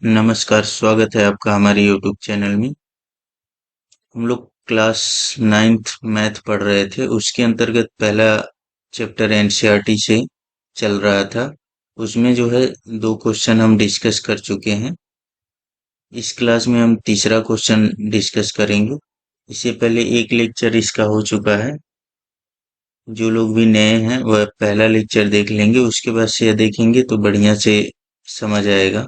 नमस्कार, स्वागत है आपका हमारे यूट्यूब चैनल में। हम लोग क्लास 9th मैथ पढ़ रहे थे। उसके अंतर्गत पहला चैप्टर एनसीईआरटी से चल रहा था। उसमें जो है दो क्वेश्चन हम डिस्कस कर चुके हैं। इस क्लास में हम तीसरा क्वेश्चन डिस्कस करेंगे। इससे पहले एक लेक्चर इसका हो चुका है। जो लोग भी नए हैं वह पहला लेक्चर देख लेंगे, उसके बाद से यह देखेंगे तो बढ़िया से समझ आएगा।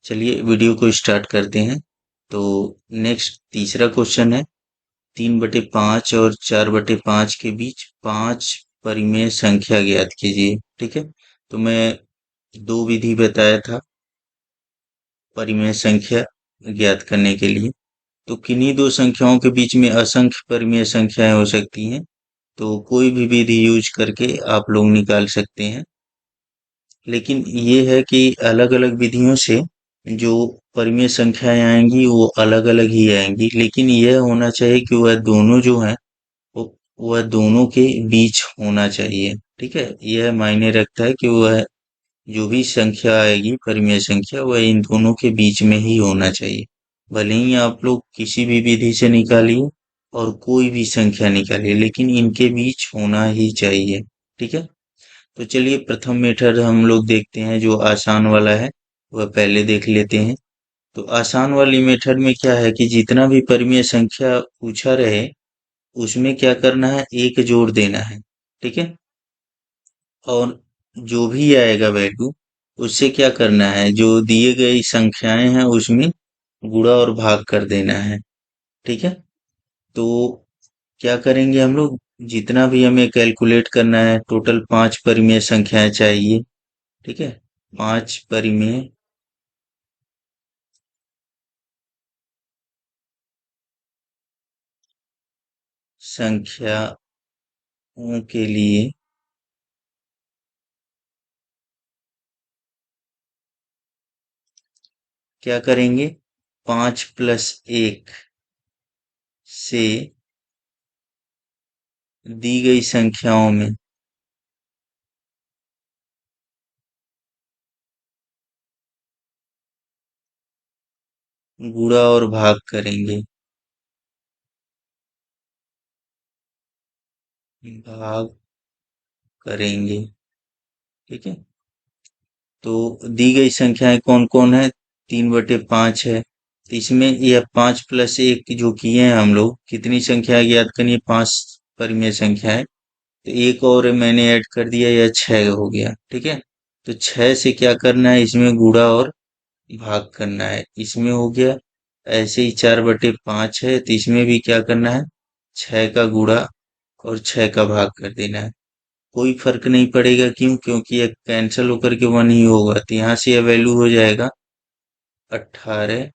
चलिए वीडियो को स्टार्ट करते हैं। तो नेक्स्ट तीसरा क्वेश्चन है, 3/5 और 4/5 के बीच 5 परिमेय संख्या ज्ञात कीजिए। ठीक है, तो मैं दो विधि बताया था परिमेय संख्या ज्ञात करने के लिए। तो किन्हीं दो संख्याओं के बीच में असंख्य परिमेय संख्याएं हो सकती हैं, तो कोई भी विधि यूज करके आप लोग निकाल सकते हैं। लेकिन ये है कि अलग अलग विधियों से जो परिमेय संख्याएं आएंगी वो अलग अलग ही आएंगी, लेकिन यह होना चाहिए कि वह दोनों जो हैं वो वह दोनों के बीच होना चाहिए। ठीक है, यह मायने रखता है कि वह जो भी संख्या आएगी परिमेय संख्या वह इन दोनों के बीच में ही होना चाहिए। भले ही आप लोग किसी भी विधि से निकालिए और कोई भी संख्या निकालिए, लेकिन इनके बीच होना ही चाहिए। ठीक है, तो चलिए प्रथम मेथड हम लोग देखते हैं, जो आसान वाला है वह पहले देख लेते हैं। तो आसान वाली मेथड में क्या है कि जितना भी परिमेय संख्या पूछा रहे उसमें क्या करना है, एक जोड़ देना है। ठीक है, और जो भी आएगा वैल्यू उससे क्या करना है, जो दिए गई संख्याएं हैं उसमें गुणा और भाग कर देना है। ठीक है, तो क्या करेंगे हम लोग, जितना भी हमें कैलकुलेट करना है, टोटल 5 परिमेय संख्याएं चाहिए। ठीक है, 5 परिमेय संख्याओं के लिए क्या करेंगे, 5+1 से दी गई संख्याओं में गुणा और भाग करेंगे। भाग करेंगे। ठीक है, तो दी गई संख्याएं कौन कौन है, 3/5 है। तो इसमें यह 5+1 जो किए हैं हम लोग, कितनी संख्या ज्ञात करनी है, 5 परिमेय संख्या है। तो एक और मैंने ऐड कर दिया, यह 6 हो गया। ठीक है, तो 6 से क्या करना है, इसमें गुणा और भाग करना है। इसमें हो गया। ऐसे ही 4/5 है, तो इसमें भी क्या करना है, 6 का गुणा और 6 का भाग कर देना है। कोई फर्क नहीं पड़ेगा, क्यों, क्योंकि ये कैंसिल होकर के 1 ही होगा। तो यहाँ से यह वैल्यू हो जाएगा 18,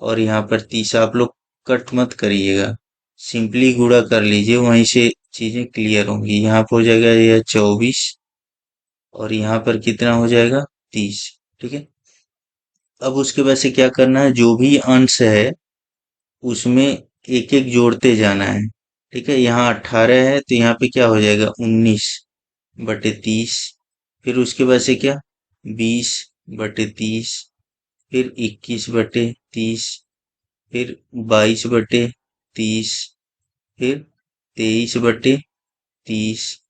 और यहाँ पर 30। आप लोग कट मत करिएगा, सिंपली गुणा कर लीजिए, वहीं से चीजें क्लियर होंगी। यहाँ पर हो जाएगा यह 24, और यहाँ पर कितना हो जाएगा, 30। ठीक है, अब उसके बाद से क्या करना है, जो भी अंश है उसमें एक एक जोड़ते जाना है। ठीक है, यहाँ 18 है तो यहाँ पे क्या हो जाएगा, 19/30। फिर उसके बाद से क्या, 20/30। फिर 21/30। फिर 22/30। फिर 23/30।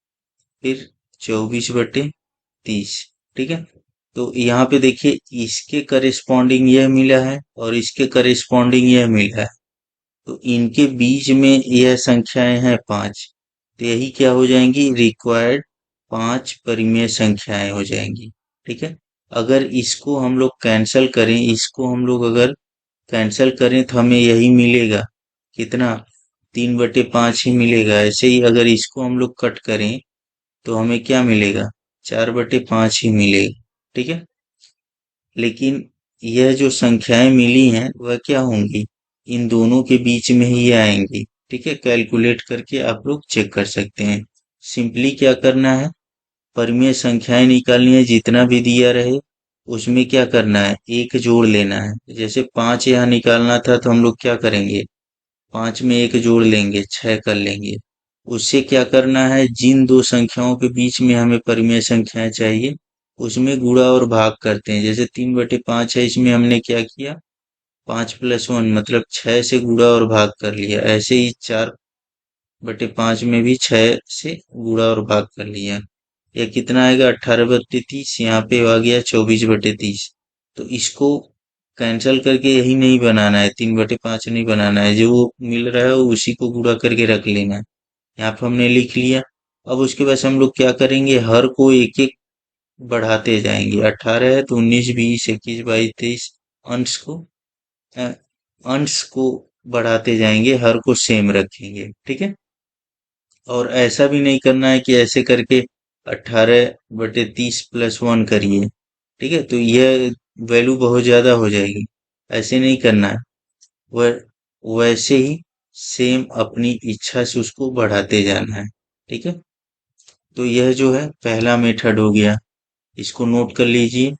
फिर 24/30। ठीक है, तो यहाँ पे देखिए इसके करेस्पॉन्डिंग यह मिला है और इसके करेस्पॉन्डिंग यह मिला है, तो इनके बीच में यह संख्याएं हैं 5। तो यही क्या हो जाएंगी, रिक्वायर्ड 5 परिमेय संख्याएं हो जाएंगी। ठीक है, अगर इसको हम लोग कैंसल करें, इसको हम लोग अगर कैंसल करें तो हमें यही मिलेगा, कितना, 3/5 ही मिलेगा। ऐसे ही अगर इसको हम लोग कट करें तो हमें क्या मिलेगा, 4/5 ही मिलेगा। ठीक है, लेकिन यह जो संख्याएं मिली हैं वह क्या होंगी, इन दोनों के बीच में ही आएंगी। ठीक है, कैलकुलेट करके आप लोग चेक कर सकते हैं। सिंपली क्या करना है, परिमेय संख्याएं निकालनी है, जितना भी दिया रहे उसमें क्या करना है, एक जोड़ लेना है। जैसे 5 यहाँ निकालना था तो हम लोग क्या करेंगे, 5 में एक जोड़ लेंगे, 6 कर लेंगे। उससे क्या करना है, जिन दो संख्याओं के बीच में हमें परिमेय संख्याएं चाहिए उसमें गुणा और भाग करते हैं। जैसे 3/5 है, इसमें हमने क्या किया, 5+1 मतलब 6 से गुणा और भाग कर लिया। ऐसे ही 4/5 में भी 6 से गुणा और भाग कर लिया। यह कितना आएगा, 18/30। यहाँ पे आ गया 24/30। तो इसको कैंसल करके यही नहीं बनाना है, 3/5 नहीं बनाना है, जो मिल रहा है उसी को गुणा करके रख लेना है। यहाँ पे हमने लिख लिया। अब उसके बाद हम लोग क्या करेंगे, हर को एक एक बढ़ाते जाएंगे। 18 है तो 19, 20, 21, 22, 23 अंश को अ, अंश को बढ़ाते जाएंगे, हर को सेम रखेंगे। ठीक है। और ऐसा भी नहीं करना है कि ऐसे करके 18/30+1 करिए। ठीक है, तो यह वैल्यू बहुत ज्यादा हो जाएगी, ऐसे नहीं करना है। वह वैसे ही सेम अपनी इच्छा से उसको बढ़ाते जाना है। ठीक है, तो यह जो है पहला मेथड हो गया, इसको नोट कर लीजिए।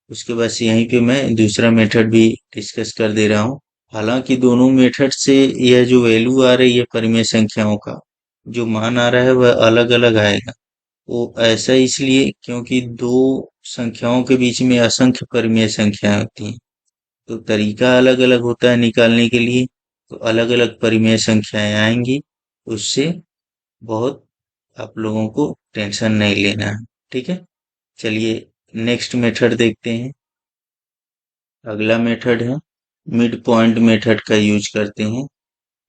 उसके बाद से यहीं पे मैं दूसरा मेथड भी डिस्कस कर दे रहा हूँ। हालांकि दोनों मेथड से यह जो वैल्यू आ रही है परिमेय संख्याओं का जो मान आ रहा है वह अलग अलग आएगा। वो ऐसा इसलिए क्योंकि दो संख्याओं के बीच में असंख्य परिमेय संख्याएं होती हैं, तो तरीका अलग अलग होता है निकालने के लिए। तो अलग अलग परिमेय संख्याएं आएंगी, उससे बहुत आप लोगों को टेंशन नहीं लेना है। ठीक है, चलिए नेक्स्ट मेथड देखते हैं। अगला मेथड है मिड पॉइंट मेथड का यूज करते हैं,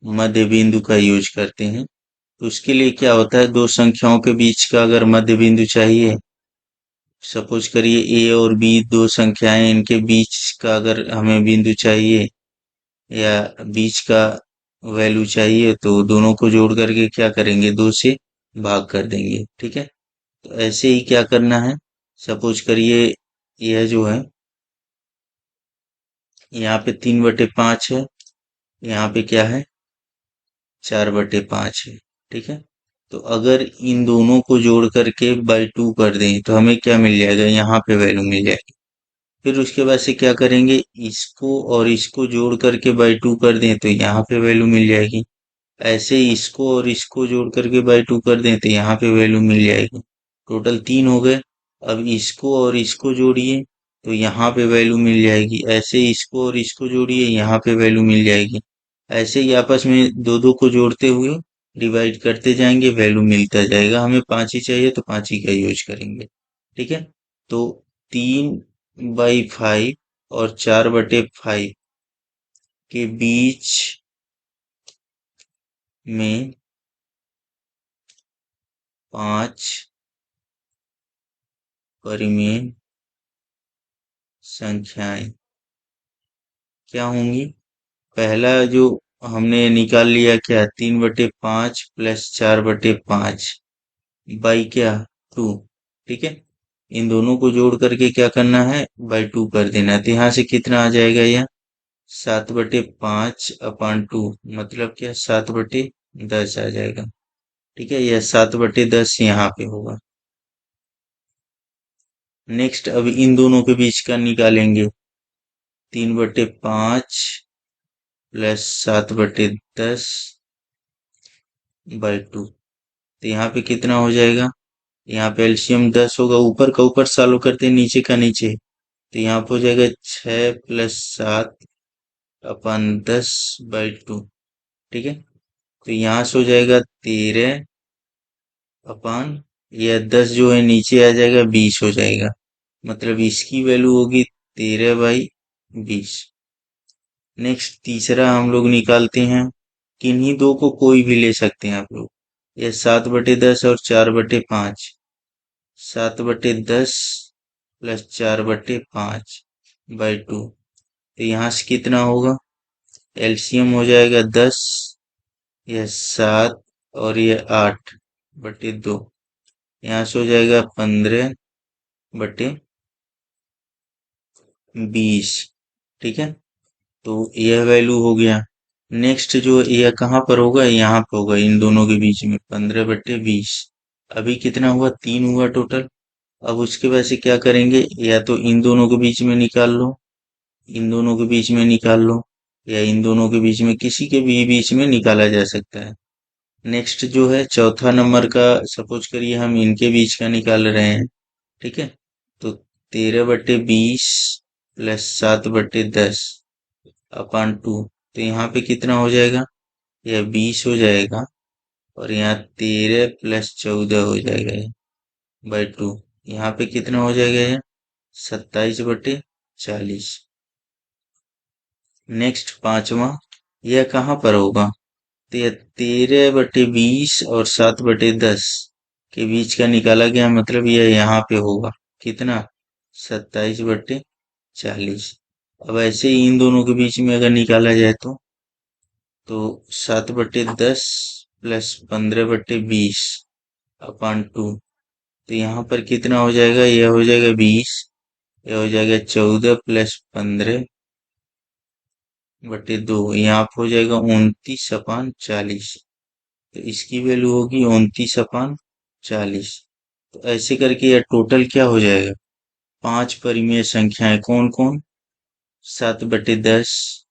मध्य बिंदु का यूज करते हैं। तो उसके लिए क्या होता है, दो संख्याओं के बीच का अगर मध्य बिंदु चाहिए, सपोज करिए ए और बी दो संख्याएं, इनके बीच का अगर हमें बिंदु चाहिए या बीच का वैल्यू चाहिए, तो दोनों को जोड़ करके क्या करेंगे, 2 से भाग कर देंगे। ठीक है, तो ऐसे ही क्या करना है, सपोज करिए यह जो है यहाँ पे 3/5 है, यहाँ पे क्या है 4/5 है। ठीक है, तो अगर इन दोनों को जोड़ करके बाई 2 कर दें तो हमें क्या मिल जाएगा, यहाँ पे वैल्यू मिल जाएगी। फिर उसके बाद से क्या करेंगे, इसको और इसको जोड़ करके बाई 2 कर दें तो यहाँ पे वैल्यू मिल जाएगी। ऐसे ही इसको और इसको जोड़ करके बाई 2 कर दें तो यहाँ पे वैल्यू मिल जाएगी। टोटल 3 हो गए। अब इसको और इसको जोड़िए तो यहाँ पे वैल्यू मिल जाएगी। ऐसे ही इसको और इसको जोड़िए, यहाँ पे वैल्यू मिल जाएगी। ऐसे ही आपस में दो दो को जोड़ते हुए डिवाइड करते जाएंगे, वैल्यू मिलता जाएगा। हमें 5 ही चाहिए तो 5 ही का यूज करेंगे। ठीक है, तो 3/5 और 4/5 के बीच में 5 परिमेय संख्याएं क्या होंगी। पहला जो हमने निकाल लिया क्या, 3/5 प्लस 4/5 बाई क्या 2। ठीक है, इन दोनों को जोड़ करके क्या करना है, बाई 2 कर देना है। तो यहाँ से कितना आ जाएगा, यह 7/5/2 मतलब क्या 7/10 आ जाएगा। ठीक है, यह 7/10 यहाँ पे होगा। नेक्स्ट अब इन दोनों के बीच का निकालेंगे, 3/5 प्लस 7/10 बाई 2। तो यहाँ पे कितना हो जाएगा, यहाँ पे एलसीएम 10 होगा, ऊपर का ऊपर सॉल्व करते हैं, नीचे का नीचे। तो यहाँ पे हो जाएगा 6+7/10/2। ठीक है, तो यहाँ से हो जाएगा 13 यह 10 जो है नीचे आ जाएगा, 20 हो जाएगा। मतलब इसकी वैल्यू होगी 13/20। नेक्स्ट तीसरा हम लोग निकालते हैं, किन्हीं दो को कोई भी ले सकते हैं आप लोग। यह 7/10 और 4/5, 7/10 प्लस 4/5/2। तो यहाँ से कितना होगा, एलसीएम हो जाएगा 10, यह 7 और यह 8/2। यहाँ से हो जाएगा 15/20। ठीक है, तो यह वैल्यू हो गया। नेक्स्ट जो यह कहाँ पर होगा, यहाँ पर होगा, इन दोनों के बीच में 15/20। अभी कितना हुआ, 3 हुआ टोटल। अब उसके बाद से क्या करेंगे, या तो इन दोनों के बीच में निकाल लो, इन दोनों के बीच में निकाल लो, या इन दोनों के बीच में किसी के भी बीच में निकाला जा सकता है। नेक्स्ट जो है चौथा नंबर का, सपोज करिए हम इनके बीच का निकाल रहे हैं। ठीक है, तो 13/20 प्लस 7/10 अपान 2। तो यहाँ पे कितना हो जाएगा? यह 20 हो जाएगा और यहाँ 13 प्लस 14 हो जाएगा ये बाई 2। यहाँ पे कितना हो जाएगा? ये 27/40। नेक्स्ट पांचवा, यह कहाँ पर होगा? तो यह 13/20 और 7/10 के बीच का निकाला गया, मतलब यह यहाँ पे होगा। कितना? 27/40। अब ऐसे ही इन दोनों के बीच में अगर निकाला जाए तो 7/10 प्लस 15/20 अपान 2। तो यहाँ पर कितना हो जाएगा? यह हो जाएगा 20, यह हो जाएगा 14 प्लस 15/2, यहाँ पर हो जाएगा 29/40। तो इसकी वैल्यू होगी 29/40। तो ऐसे करके यह टोटल क्या हो जाएगा? 5 परिमेय संख्याएं कौन कौन? 7/10,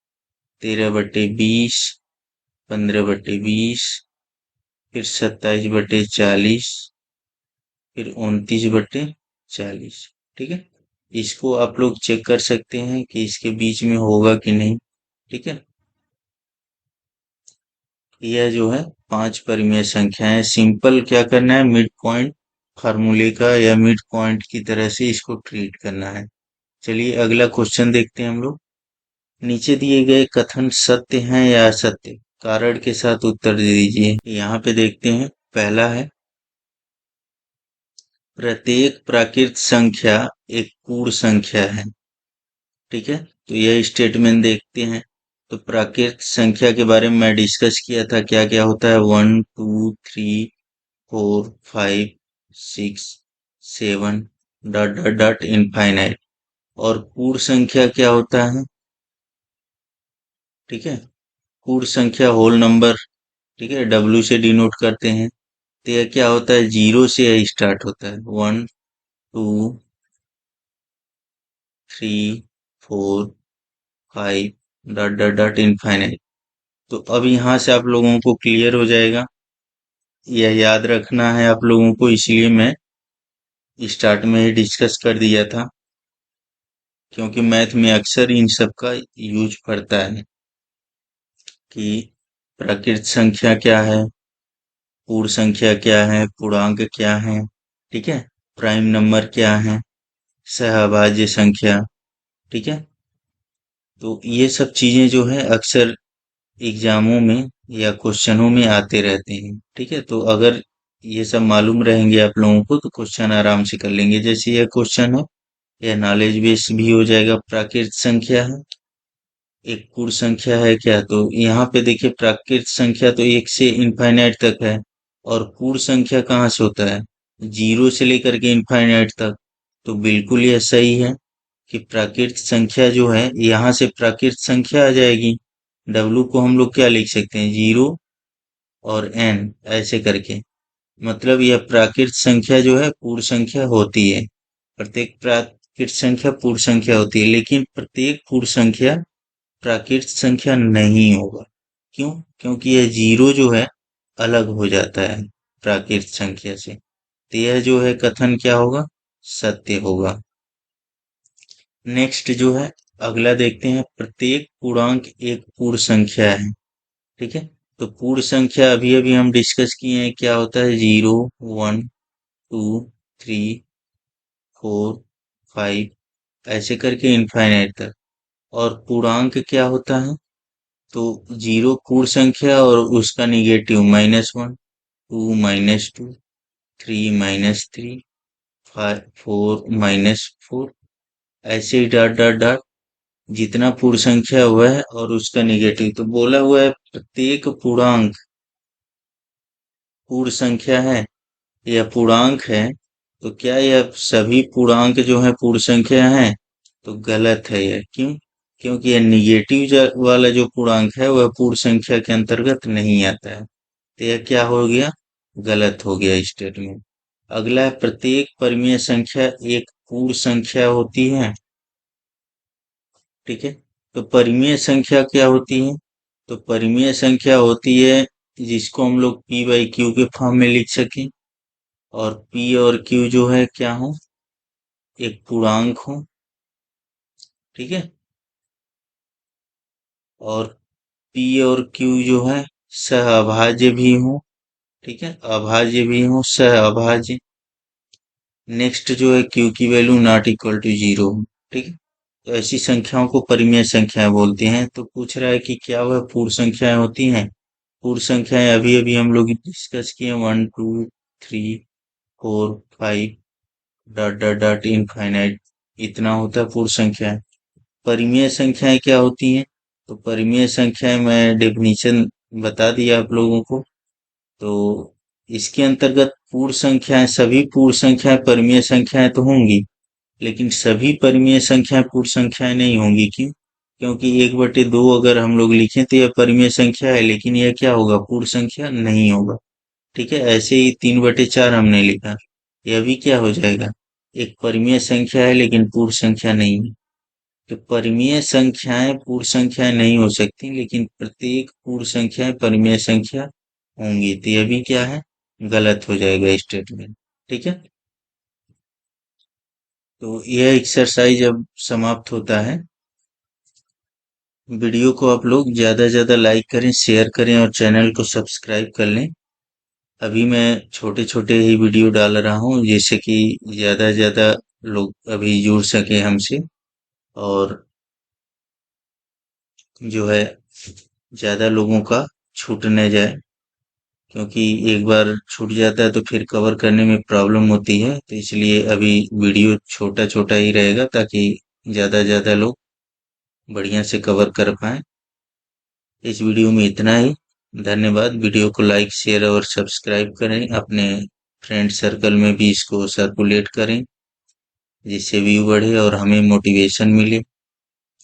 13/20, 15/20, फिर 27/40, फिर 29/40। ठीक है, इसको आप लोग चेक कर सकते हैं कि इसके बीच में होगा कि नहीं। ठीक है, यह जो है 5 परिमेय संख्या है। सिंपल क्या करना है, मिड पॉइंट फार्मूले का या मिड पॉइंट की तरह से इसको ट्रीट करना है। चलिए अगला क्वेश्चन देखते हैं हम लोग। नीचे दिए गए कथन सत्य हैं या असत्य, कारण के साथ उत्तर दे दीजिए। यहाँ पे देखते हैं, पहला है प्रत्येक प्राकृत संख्या एक पूर्ण संख्या है। ठीक है, तो यह स्टेटमेंट देखते हैं। तो प्राकृत संख्या के बारे में मैं डिस्कस किया था, क्या क्या होता है, 1 2 3 4 5 6 7 डॉट डॉट डॉट इनफाइनाइट। और पूर्ण संख्या क्या होता है? ठीक है, पूर्ण संख्या होल नंबर, ठीक है, डब्ल्यू से डिनोट करते हैं। तो यह क्या होता है? जीरो से यह स्टार्ट होता है, 1 2 3 4 5 डॉट डॉट डॉट इनफाइनाइट। तो अब यहाँ से आप लोगों को क्लियर हो जाएगा, यह याद रखना है आप लोगों को, इसलिए मैं स्टार्ट में ही डिस्कस कर दिया था, क्योंकि मैथ में अक्सर इन सब का यूज पड़ता है कि प्राकृत संख्या क्या है, पूर्ण संख्या क्या है, पूर्णांक क्या है, ठीक है, प्राइम नंबर क्या है, सहभाज्य संख्या। ठीक है, तो ये सब चीजें जो है अक्सर एग्जामों में या क्वेश्चनों में आते रहते हैं। ठीक है, तो अगर ये सब मालूम रहेंगे आप लोगों को तो क्वेश्चन आराम से कर लेंगे। जैसे यह क्वेश्चन है, यह नॉलेज बेस भी हो जाएगा। प्राकृत संख्या है, एक पूर्ण संख्या है क्या? तो यहाँ पे देखिए, प्राकृत संख्या तो 1 से इनफाइनाइट तक है, और पूर्ण संख्या कहाँ से होता है? 0 से लेकर के इनफाइनाइट तक। तो बिल्कुल यह सही है कि प्राकृत संख्या जो है, यहाँ से प्राकृत संख्या आ जाएगी। डब्लू को हम लोग क्या लिख सकते हैं? 0 और n ऐसे करके, मतलब यह प्राकृत संख्या जो है पूर्ण संख्या होती है। प्रत्येक प्राकृत संख्या पूर्ण संख्या होती है, लेकिन प्रत्येक पूर्ण संख्या प्राकृत संख्या नहीं होगा। क्यों? क्योंकि यह जीरो जो है अलग हो जाता है प्राकृत संख्या से। तो यह जो है कथन क्या होगा? सत्य होगा। नेक्स्ट जो है अगला देखते हैं, प्रत्येक पूर्णांक एक पूर्ण संख्या है। ठीक है, तो पूर्ण संख्या अभी अभी हम डिस्कस किए हैं, क्या होता है? 0 1 2 3 4 5 ऐसे करके इनफाइनाइट तक। और पूर्णांक क्या होता है? तो 0 पूर्ण संख्या और उसका निगेटिव, -1 2 -2 3 -3 5 4 -4, ऐसे ही डॉट डॉट डॉट, जितना पूर्ण संख्या हुआ है और उसका निगेटिव। तो बोला हुआ है प्रत्येक पूर्णांक पूर्ण संख्या है या पूर्णांक है। तो क्या यह सभी पूर्णांक जो है पूर्ण संख्या है? तो गलत है यह। क्यों? क्योंकि यह निगेटिव वाला जो पूर्णांक है वह पूर्ण संख्या के अंतर्गत नहीं आता है। तो यह क्या हो गया? गलत हो गया स्टेटमेंट। अगला है, प्रत्येक परिमेय संख्या एक पूर्ण संख्या होती है। ठीक है, तो परिमेय संख्या क्या होती है? तो परिमेय संख्या होती है जिसको हम लोग पी बाई क्यू के फॉर्म में लिख सकें। और पी और क्यू जो है क्या हो? एक पूर्णांक हो, ठीक है। और P और Q जो है सहअभाज्य भी हो, ठीक है, अभाज्य भी हो, सहअभाज्य। नेक्स्ट जो है Q की value not equal to zero, ठीक है। तो ऐसी संख्याओं को परिमेय संख्याएं बोलते हैं। तो पूछ रहा है कि क्या वह पूर्ण संख्याएं होती हैं। पूर्ण संख्याएं अभी अभी हम लोग डिस्कस किए, 1 2 3 4 5 डॉट डॉट डॉट इनफाइनाइट, इतना होता है पूर्ण संख्याएं। परिमेय संख्याएं क्या होती हैं। तो परिमेय संख्याएं मैं डेफिनेशन बता दिया आप लोगों को। तो इसके अंतर्गत पूर्ण संख्याएं, सभी पूर्ण संख्याएं परिमेय संख्याएं तो होंगी, लेकिन सभी परिमेय संख्याएं पूर्ण संख्याएं नहीं होंगी। क्यों? क्योंकि 1/2 अगर हम लोग लिखें तो यह परिमेय संख्या है, लेकिन यह क्या होगा, पूर्ण संख्या नहीं होगा। ठीक है, ऐसे ही 3/4 हमने लिखा, यह भी क्या हो जाएगा, एक परिमेय संख्या है लेकिन पूर्ण संख्या नहीं है। तो परिमेय संख्याएं पूर्ण संख्याएं नहीं हो सकती, लेकिन प्रत्येक पूर्ण संख्याएं परिमेय संख्या होंगी। तो यह भी क्या है, गलत हो जाएगा स्टेटमेंट। ठीक है, तो यह एक्सरसाइज अब समाप्त होता है। वीडियो को आप लोग ज्यादा से ज्यादा लाइक करें, शेयर करें और चैनल को सब्सक्राइब कर लें। अभी मैं छोटे छोटे ही वीडियो डाल रहा हूँ, जिससे कि ज्यादा से ज्यादा लोग अभी जुड़ सके हमसे, और जो है ज्यादा लोगों का छूट न जाए। क्योंकि एक बार छूट जाता है तो फिर कवर करने में प्रॉब्लम होती है, तो इसलिए अभी वीडियो छोटा छोटा ही रहेगा, ताकि ज्यादा से ज्यादा लोग बढ़िया से कवर कर पाए। इस वीडियो में इतना ही। धन्यवाद। वीडियो को लाइक शेयर और सब्सक्राइब करें, अपने फ्रेंड सर्कल में भी इसको सर्कुलेट करें, जिससे व्यू बढ़े और हमें मोटिवेशन मिले।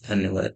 धन्यवाद।